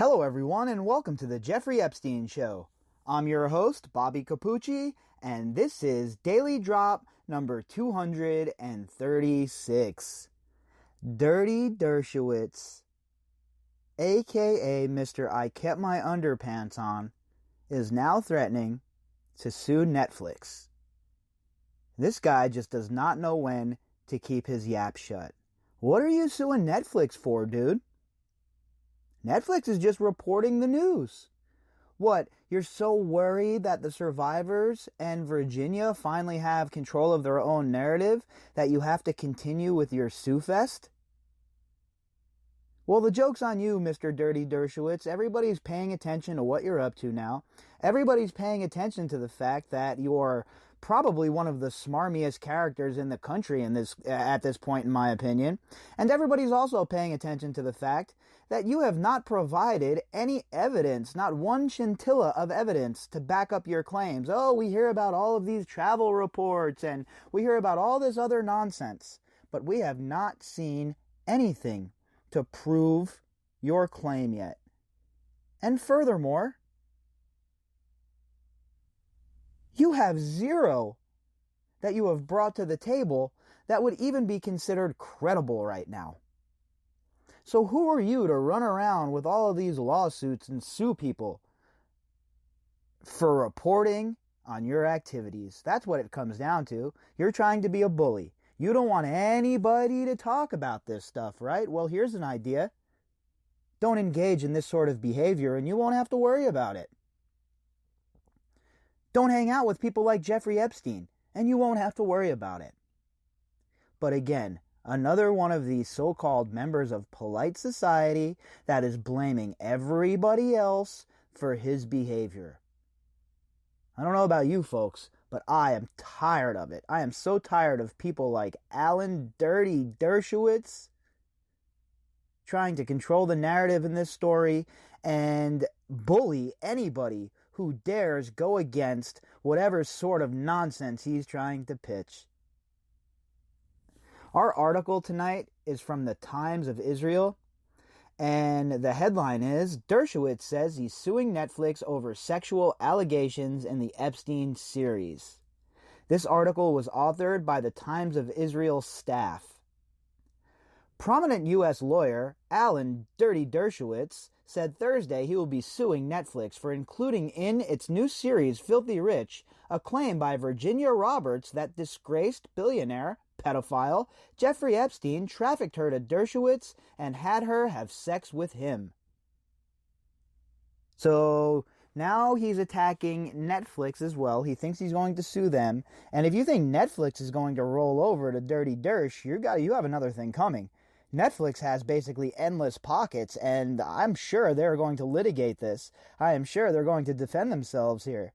Hello everyone and welcome to the Jeffrey Epstein Show. I'm your host, Bobbycapucci, and this is Daily Drop number 236. Dirty Dershowitz, aka Mr. I Kept My Underpants On, is now threatening to sue Netflix. This guy just does not know when to keep his yap shut. What are you suing Netflix for, dude? Netflix is just reporting the news. What, you're so worried that the survivors and Virginia finally have control of their own narrative that you have to continue with your sue fest? Well, the joke's on you, Mr. Dirty Dershowitz. Everybody's paying attention to what you're up to now. Everybody's paying attention to the fact that you're probably one of the smarmiest characters in the country at this point, in my opinion. And everybody's also paying attention to the fact that you have not provided any evidence, not one scintilla of evidence to back up your claims. Oh, we hear about all of these travel reports and we hear about all this other nonsense, but we have not seen anything to prove your claim yet. And furthermore, you have zero that you have brought to the table that would even be considered credible right now. So who are you to run around with all of these lawsuits and sue people for reporting on your activities? That's what it comes down to. You're trying to be a bully. You don't want anybody to talk about this stuff, right? Well, here's an idea. Don't engage in this sort of behavior and you won't have to worry about it. Don't hang out with people like Jeffrey Epstein and you won't have to worry about it. But again, another one of these so-called members of polite society that is blaming everybody else for his behavior. I don't know about you folks, but I am tired of it. I am so tired of people like Alan Dirty Dershowitz trying to control the narrative in this story and bully anybody who dares go against whatever sort of nonsense he's trying to pitch. Our article tonight is from the Times of Israel, and the headline is, Dershowitz says he's suing Netflix over sexual allegations in the Epstein series. This article was authored by the Times of Israel staff. Prominent U.S. lawyer Alan Dirty Dershowitz said Thursday he will be suing Netflix for including in its new series Filthy Rich a claim by Virginia Roberts that disgraced billionaire pedophile Jeffrey Epstein trafficked her to Dershowitz and had her have sex with him. So now he's attacking Netflix as well. He thinks he's going to sue them. And if you think Netflix is going to roll over to Dirty Dersh, you have another thing coming. Netflix has basically endless pockets, and I'm sure they're going to litigate this. I am sure they're going to defend themselves here.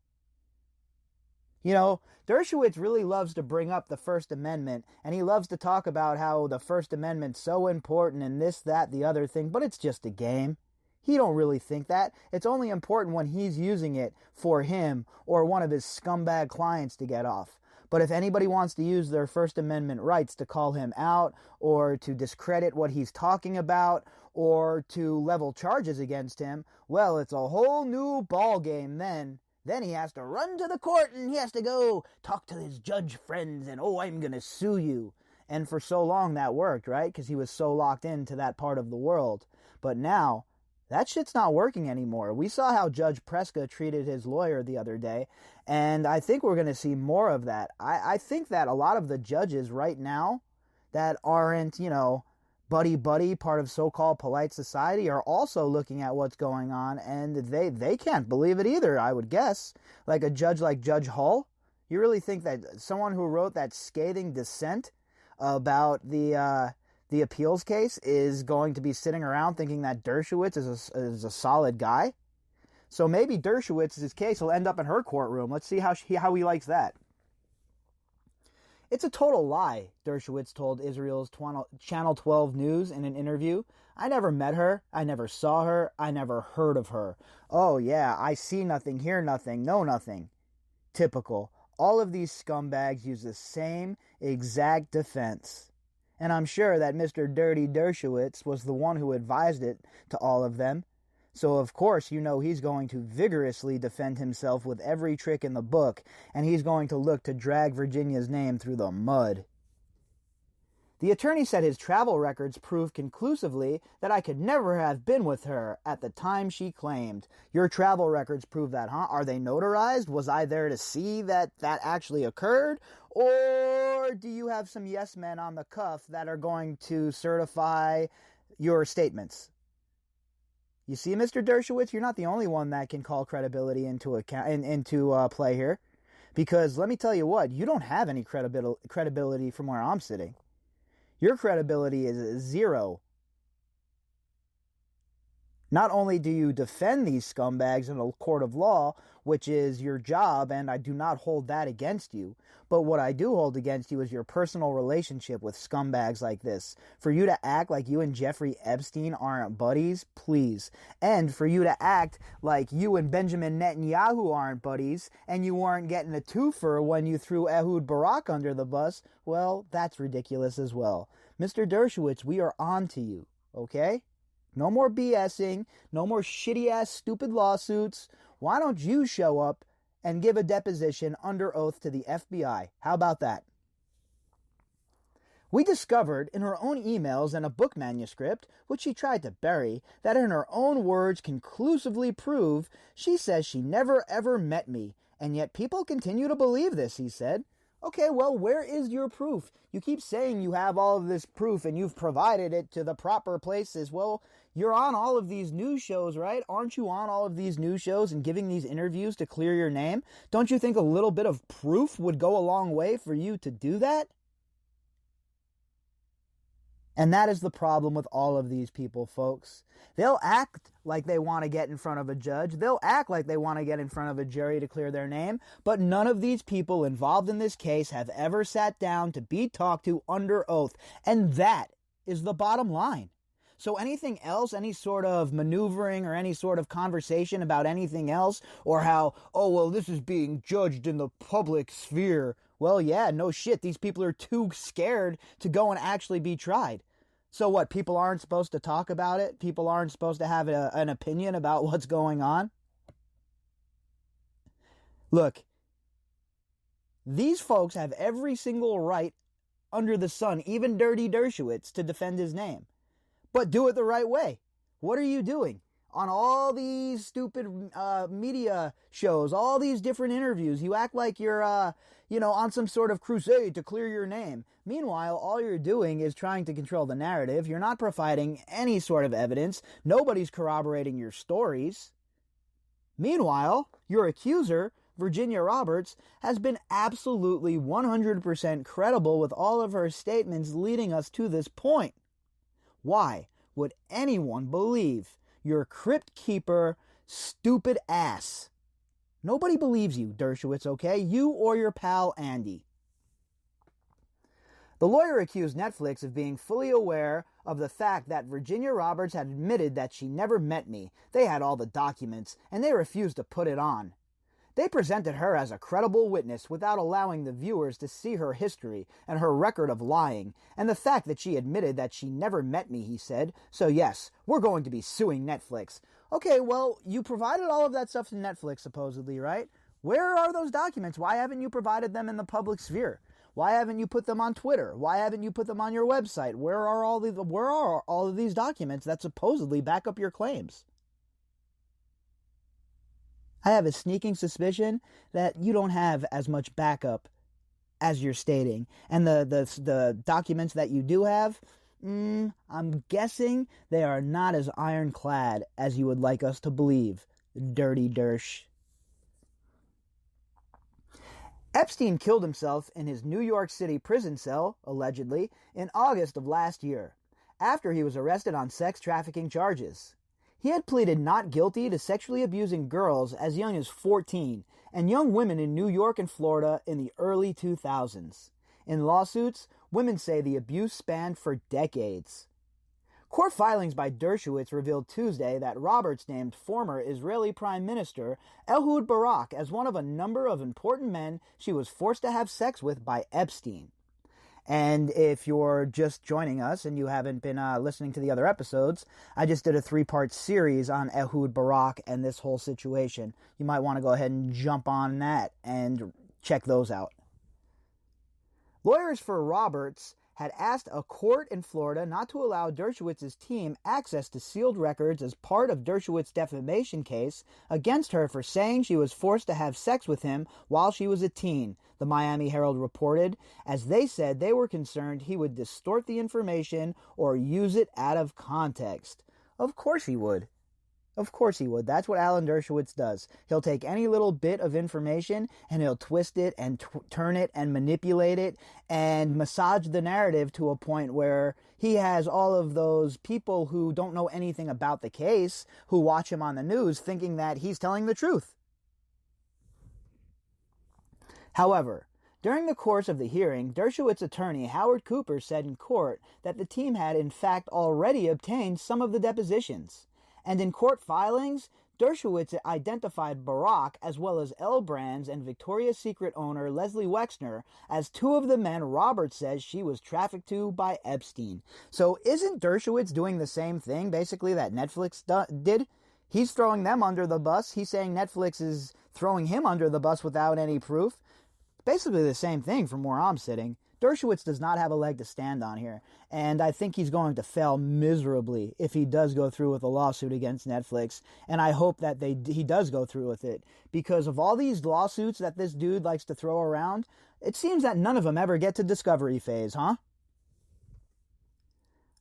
You know, Dershowitz really loves to bring up the First Amendment, and he loves to talk about how the First Amendment's so important and this, that, the other thing, but it's just a game. He don't really think that. It's only important when he's using it for him or one of his scumbag clients to get off. But if anybody wants to use their First Amendment rights to call him out or to discredit what he's talking about or to level charges against him, well, it's a whole new ball game then. Then he has to run to the court and he has to go talk to his judge friends and, oh, I'm going to sue you. And for so long that worked, right? Because he was so locked into that part of the world. But now, that shit's not working anymore. We saw how Judge Preska treated his lawyer the other day, and I think we're going to see more of that. I think that a lot of the judges right now that aren't, buddy-buddy, part of so-called polite society, are also looking at what's going on, and they can't believe it either, I would guess. Like a judge like Judge Hull? You really think that someone who wrote that scathing dissent about the appeals case is going to be sitting around thinking that Dershowitz is a solid guy? So maybe Dershowitz's case will end up in her courtroom. Let's see how he likes that. It's a total lie, Dershowitz told Israel's Channel 12 News in an interview. I never met her. I never saw her. I never heard of her. Oh yeah, I see nothing, hear nothing, know nothing. Typical. All of these scumbags use the same exact defense. And I'm sure that Mr. Dirty Dershowitz was the one who advised it to all of them. So of course you know he's going to vigorously defend himself with every trick in the book, and he's going to look to drag Virginia's name through the mud. The attorney said his travel records prove conclusively that I could never have been with her at the time she claimed. Your travel records prove that, huh? Are they notarized? Was I there to see that actually occurred? Or do you have some yes men on the cuff that are going to certify your statements? You see, Mr. Dershowitz, you're not the only one that can call credibility into play here. Because let me tell you what, you don't have any credibility from where I'm sitting. Your credibility is zero. Not only do you defend these scumbags in a court of law, which is your job, and I do not hold that against you, but what I do hold against you is your personal relationship with scumbags like this. For you to act like you and Jeffrey Epstein aren't buddies, please. And for you to act like you and Benjamin Netanyahu aren't buddies, and you weren't getting a twofer when you threw Ehud Barak under the bus, well, that's ridiculous as well. Mr. Dershowitz, we are on to you, okay? No more BSing, no more shitty-ass stupid lawsuits. Why don't you show up and give a deposition under oath to the FBI? How about that? We discovered in her own emails and a book manuscript, which she tried to bury, that in her own words conclusively prove she says she never ever met me, and yet people continue to believe this, he said. Okay, well, where is your proof? You keep saying you have all of this proof and you've provided it to the proper places. Well, you're on all of these news shows, right? Aren't you on all of these news shows and giving these interviews to clear your name? Don't you think a little bit of proof would go a long way for you to do that? And that is the problem with all of these people, folks. They'll act like they want to get in front of a judge. They'll act like they want to get in front of a jury to clear their name. But none of these people involved in this case have ever sat down to be talked to under oath. And that is the bottom line. So anything else, any sort of maneuvering or any sort of conversation about anything else, or how, oh, well, this is being judged in the public sphere. Well, yeah, no shit. These people are too scared to go and actually be tried. So what, people aren't supposed to talk about it? People aren't supposed to have an opinion about what's going on? Look, these folks have every single right under the sun, even Dirty Dershowitz, to defend his name. But do it the right way. What are you doing? On all these stupid media shows, all these different interviews, you act like you're, on some sort of crusade to clear your name. Meanwhile, all you're doing is trying to control the narrative. You're not providing any sort of evidence. Nobody's corroborating your stories. Meanwhile, your accuser, Virginia Roberts, has been absolutely 100% credible with all of her statements leading us to this point. Why would anyone believe your crypt keeper, stupid ass? Nobody believes you, Dershowitz, okay? You or your pal Andy. The lawyer accused Netflix of being fully aware of the fact that Virginia Roberts had admitted that she never met me. They had all the documents, and they refused to put it on. They presented her as a credible witness without allowing the viewers to see her history and her record of lying, and the fact that she admitted that she never met me, he said. So yes, we're going to be suing Netflix. Okay, well, you provided all of that stuff to Netflix, supposedly, right? Where are those documents? Why haven't you provided them in the public sphere? Why haven't you put them on Twitter? Why haven't you put them on your website? Where are all of these documents that supposedly back up your claims? I have a sneaking suspicion that you don't have as much backup as you're stating. And the documents that you do have, I'm guessing they are not as ironclad as you would like us to believe, Dirty Dersh. Epstein killed himself in his New York City prison cell, allegedly, in August of last year, after he was arrested on sex trafficking charges. He had pleaded not guilty to sexually abusing girls as young as 14 and young women in New York and Florida in the early 2000s. In lawsuits, women say the abuse spanned for decades. Court filings by Dershowitz revealed Tuesday that Roberts named former Israeli Prime Minister Ehud Barak as one of a number of important men she was forced to have sex with by Epstein. And if you're just joining us and you haven't been listening to the other episodes, I just did a 3-part series on Ehud Barak and this whole situation. You might want to go ahead and jump on that and check those out. Lawyers for Roberts had asked a court in Florida not to allow Dershowitz's team access to sealed records as part of Dershowitz's defamation case against her for saying she was forced to have sex with him while she was a teen, the Miami Herald reported, as they said they were concerned he would distort the information or use it out of context. Of course he would. Of course he would. That's what Alan Dershowitz does. He'll take any little bit of information and he'll twist it and turn it and manipulate it and massage the narrative to a point where he has all of those people who don't know anything about the case who watch him on the news thinking that he's telling the truth. However, during the course of the hearing, Dershowitz's attorney Howard Cooper said in court that the team had in fact already obtained some of the depositions. And in court filings, Dershowitz identified Barak as well as L. Brands and Victoria's Secret owner Leslie Wexner as two of the men Roberts says she was trafficked to by Epstein. So isn't Dershowitz doing the same thing, basically, that Netflix did? He's throwing them under the bus. He's saying Netflix is throwing him under the bus without any proof. Basically the same thing from where I'm sitting. Dershowitz does not have a leg to stand on here, and I think he's going to fail miserably if he does go through with a lawsuit against Netflix, and I hope that he does go through with it, because of all these lawsuits that this dude likes to throw around, it seems that none of them ever get to discovery phase, huh?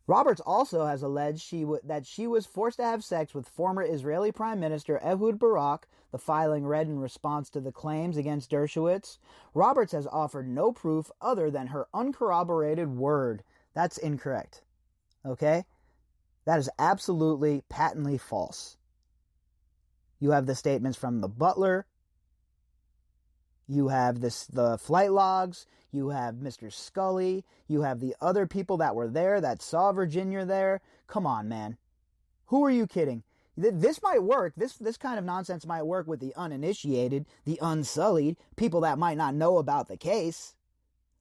Roberts also has alleged that she was forced to have sex with former Israeli Prime Minister Ehud Barak, the filing read in response to the claims against Dershowitz. Roberts has offered no proof other than her uncorroborated word. That's incorrect. Okay? That is absolutely, patently false. You have the statements from the butler. You have the flight logs. You have Mr. Scully. You have the other people that were there that saw Virginia there. Come on, man. Who are you kidding? This might work. This kind of nonsense might work with the uninitiated, the unsullied, people that might not know about the case.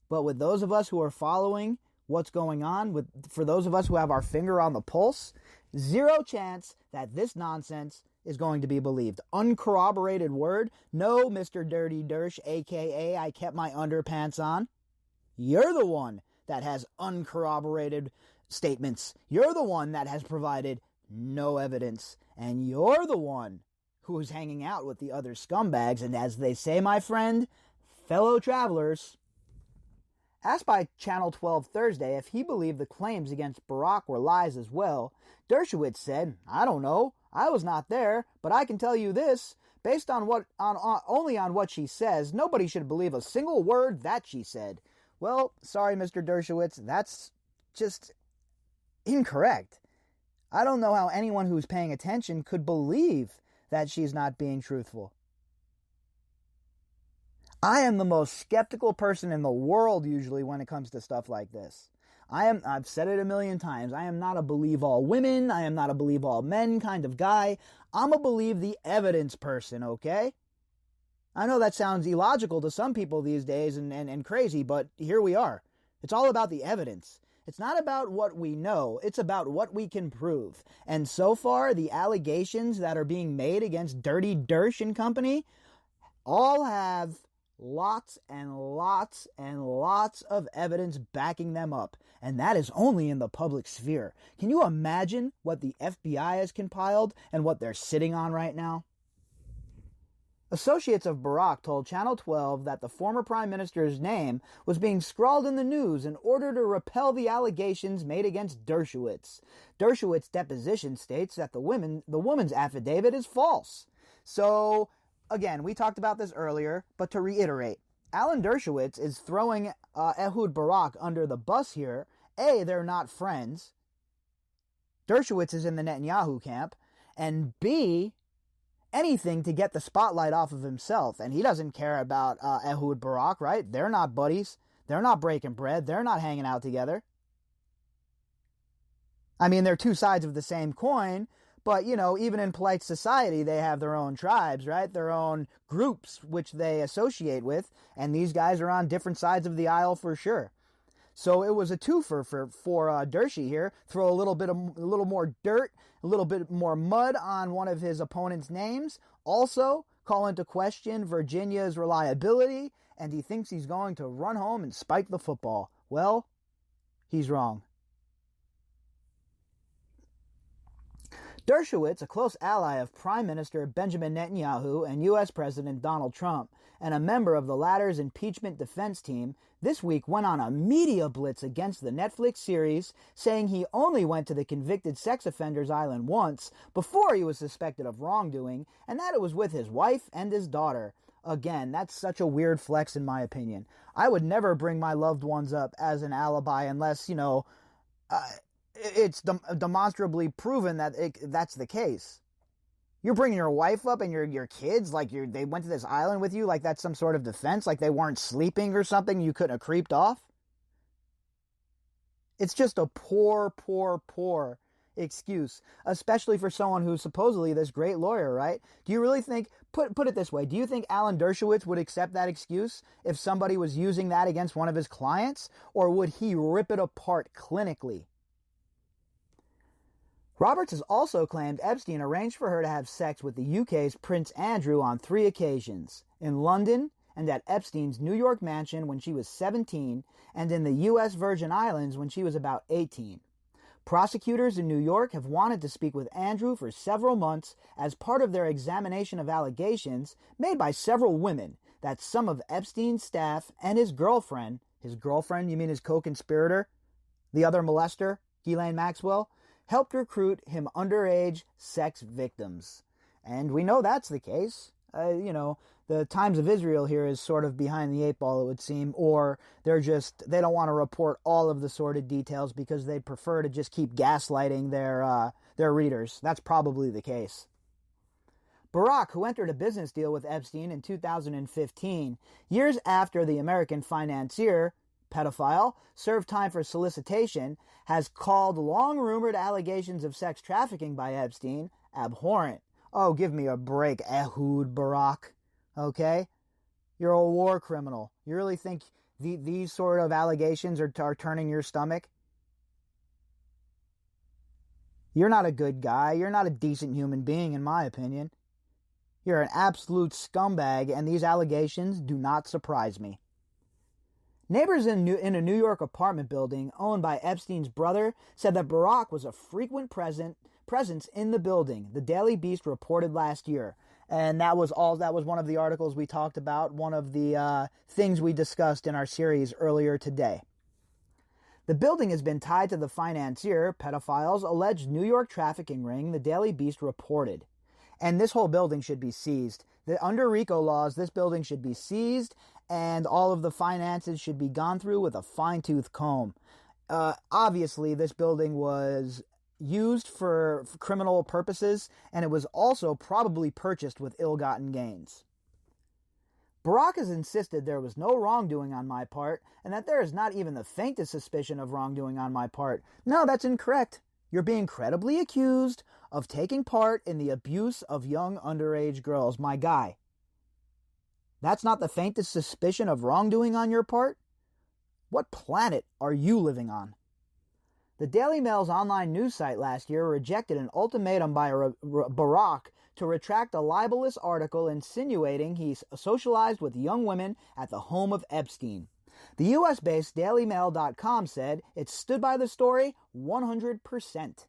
But with those of us who are following what's going on, for those of us who have our finger on the pulse, zero chance that this nonsense is going to be believed. Uncorroborated word? No, Mr. Dirty Dersh, a.k.a. I kept my underpants on. You're the one that has uncorroborated statements. You're the one that has provided no evidence. And you're the one who is hanging out with the other scumbags. And as they say, my friend, fellow travelers. Asked by Channel 12 Thursday if he believed the claims against Barak were lies as well, Dershowitz said, I don't know. I was not there, but I can tell you this. Based on only on what she says, nobody should believe a single word that she said. Well, sorry, Mr. Dershowitz, that's just incorrect. I don't know how anyone who's paying attention could believe that she's not being truthful. I am the most skeptical person in the world usually when it comes to stuff like this. I've said it a million times, I am not a believe all women, I am not a believe all men kind of guy. I'm a believe the evidence person, okay? I know that sounds illogical to some people these days and crazy, but here we are. It's all about the evidence. It's not about what we know, it's about what we can prove. And so far, the allegations that are being made against Dirty Dersh and company all have lots and lots and lots of evidence backing them up. And that is only in the public sphere. Can you imagine what the FBI has compiled and what they're sitting on right now? Associates of Barak told Channel 12 that the former Prime Minister's name was being scrawled in the news in order to repel the allegations made against Dershowitz. Dershowitz's deposition states that the woman's affidavit is false. So, again, we talked about this earlier, but to reiterate, Alan Dershowitz is throwing Ehud Barak under the bus here. A, they're not friends. Dershowitz is in the Netanyahu camp. And B, anything to get the spotlight off of himself. And he doesn't care about Ehud Barak, right? They're not buddies. They're not breaking bread. They're not hanging out together. I mean, they're two sides of the same coin. But, you know, even in polite society, they have their own tribes, right? Their own groups, which they associate with. And these guys are on different sides of the aisle for sure. So it was a twofer for Dershowitz here. Throw a little more dirt, a little bit more mud on one of his opponent's names. Also, call into question Virginia's reliability, and he thinks he's going to run home and spike the football. Well, he's wrong. Dershowitz, a close ally of Prime Minister Benjamin Netanyahu and U.S. President Donald Trump, and a member of the latter's impeachment defense team, this week went on a media blitz against the Netflix series, saying he only went to the convicted sex offenders island once before he was suspected of wrongdoing, and that it was with his wife and his daughter. Again, that's such a weird flex in my opinion. I would never bring my loved ones up as an alibi unless, it's demonstrably proven that that's the case. You're bringing your wife up and your kids like they went to this island with you like that's some sort of defense, like they weren't sleeping or something, you couldn't have creeped off. It's just a poor excuse, especially for someone who's supposedly this great lawyer, right? Do you really think, put it this way, do you think Alan Dershowitz would accept that excuse if somebody was using that against one of his clients, or would he rip it apart clinically? Roberts has also claimed Epstein arranged for her to have sex with the UK's Prince Andrew on 3 occasions, in London and at Epstein's New York mansion when she was 17, and in the US Virgin Islands when she was about 18. Prosecutors in New York have wanted to speak with Andrew for several months as part of their examination of allegations made by several women that some of Epstein's staff and his girlfriend, you mean his co-conspirator, the other molester, Ghislaine Maxwell, helped recruit him underage sex victims. And we know that's the case. The Times of Israel here is sort of behind the eight ball, it would seem, or they don't want to report all of the sordid details because they'd prefer to just keep gaslighting their readers. That's probably the case. Barack, who entered a business deal with Epstein in 2015, years after the American financier, pedophile, served time for solicitation, has called long-rumored allegations of sex trafficking by Epstein abhorrent. Oh, give me a break, Ehud Barak. Okay? You're a war criminal. You really think these sort of allegations are turning your stomach? You're not a good guy. You're not a decent human being, in my opinion. You're an absolute scumbag, and these allegations do not surprise me. Neighbors in a New York apartment building owned by Epstein's brother said that Barack was a frequent presence in the building, the Daily Beast reported last year. And that was one of the articles we talked about, one of the things we discussed in our series earlier today. The building has been tied to the financier, pedophile's alleged New York trafficking ring, the Daily Beast reported. And this whole building should be seized. Under RICO laws, this building should be seized, and all of the finances should be gone through with a fine-tooth comb. Obviously, this building was used for criminal purposes, and it was also probably purchased with ill-gotten gains. Barack has insisted there was no wrongdoing on my part, and that there is not even the faintest suspicion of wrongdoing on my part. No, that's incorrect. You're being credibly accused of taking part in the abuse of young underage girls, my guy. That's not the faintest suspicion of wrongdoing on your part? What planet are you living on? The Daily Mail's online news site last year rejected an ultimatum by Barack to retract a libelous article insinuating he socialized with young women at the home of Epstein. The US-based DailyMail.com said it stood by the story 100%.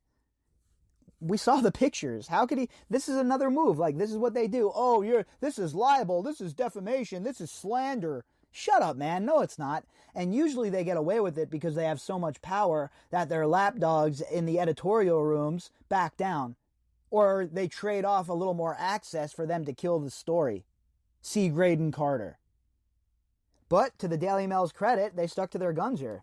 We saw the pictures. How could he? This is another move. Like, this is what they do. Oh, this is libel. This is defamation. This is slander. Shut up, man. No, it's not. And usually they get away with it because they have so much power that their lapdogs in the editorial rooms back down. Or they trade off a little more access for them to kill the story. See Graydon Carter. But to the Daily Mail's credit, they stuck to their guns here.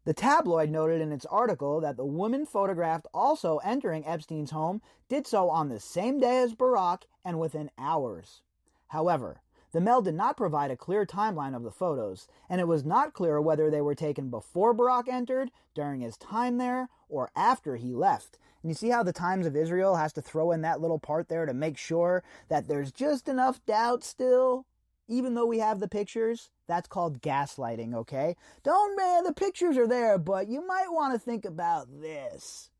The tabloid noted in its article that the woman photographed also entering Epstein's home did so on the same day as Barack and within hours. However, the Mail did not provide a clear timeline of the photos, and it was not clear whether they were taken before Barack entered, during his time there, or after he left. And you see how the Times of Israel has to throw in that little part there to make sure that there's just enough doubt still? even though we have the pictures, that's called gaslighting, okay? Don't, man, the pictures are there, but you might want to think about this.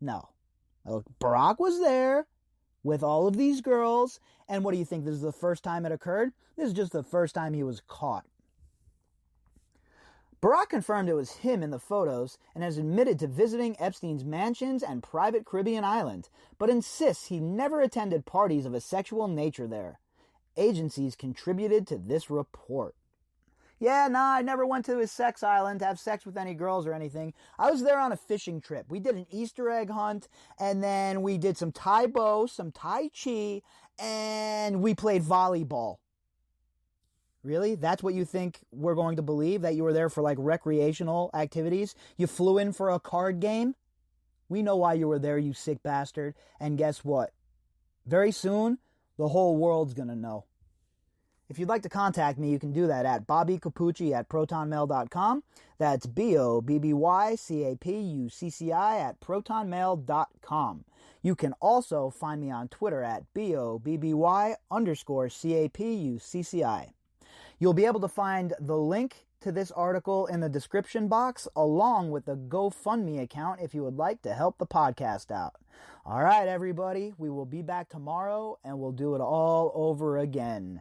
No. Barack was there with all of these girls, and what do you think? This is the first time it occurred? This is just the first time he was caught. Barack confirmed it was him in the photos and has admitted to visiting Epstein's mansions and private Caribbean island, but insists he never attended parties of a sexual nature there. Agencies contributed to this report. Yeah, I never went to his sex island to have sex with any girls or anything. I was there on a fishing trip. We did an Easter egg hunt, and then we did some Tai Bo, some Tai Chi, and we played volleyball. Really? That's what you think we're going to believe? That you were there for like recreational activities? You flew in for a card game? We know why you were there, you sick bastard. And guess what? Very soon, the whole world's gonna know. If you'd like to contact me, you can do that at bobbycapucci@protonmail.com. That's BOBBYCAPUCCI@protonmail.com. You can also find me on Twitter at BOBBY_CAPUCCI. You'll be able to find the link to this article in the description box, along with the GoFundMe account if you would like to help the podcast out. All right, everybody, we will be back tomorrow, and we'll do it all over again.